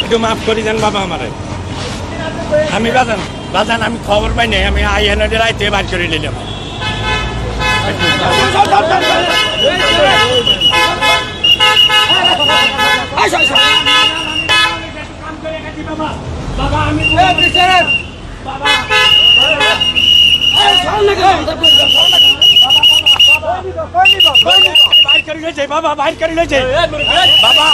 একটু মাফ করে দেন বাবা আমারে। আমি বাজান আমি খবর পাই নাই, আমি আইএনএ রাইতে বার করে নিলাম। বাবা বাইর করে লইছে বাবা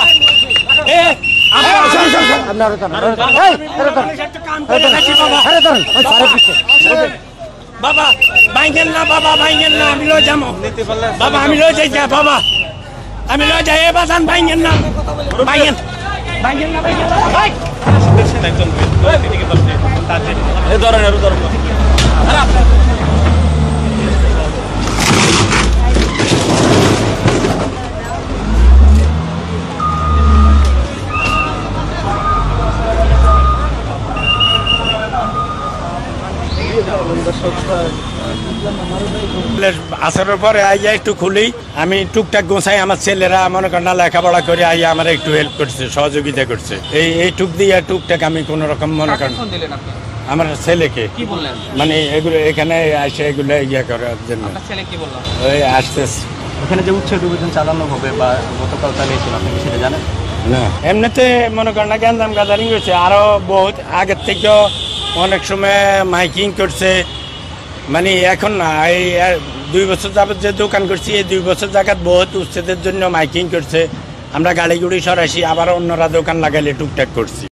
বাবা বাইঙ্গেন না, বাবা বাইঙ্গেন না, আমি লই যাবো বাবা, আমি লই যাই বাবা, আমি লই যাই। এ বাজান বাইঙ্গেন না, বাইঙ্গেন বাইঙ্গেন না, বাইঙ্গেন না ভাই। আসরের পরে আইয়া একটু খুলি, আমি টুকটাক গোছাই। আমার ছেলেরা মনে করেন না লেখাপড়া করে আইয়া আমার একটু হেল্প করছে, সহযোগিতা করছে। এই টুক দিয়ে টুকটাক আমি কোন রকম মনে করেন আমার ছেলেকে মানে এগুলো এখানে আসে এগুলো ইয়ে করার জন্য ওই আসতেছে। এখানে যে উচ্ছেদ অভিযান চালানো হবে বা গতকাল চালিয়েছিল, আপনি কি সেটা জানেন? না, এমনিতে মনে করেন না গ্যাঞ্জাম গাদারিং হয়েছে, আরো বহুত আগের থেকেও অনেক সময় মাইকিং করছে। মানে এখন না, এই 2 বছর যাবত যে দোকান করছি, এই 2 বছর জায়গাত বহুত উচ্ছেদের জন্য মাইকিং করছে। আমরা গাড়ি গুড়ি সরাইছি, আবার অন্যরা দোকান লাগাইলে টুকটাক করছি।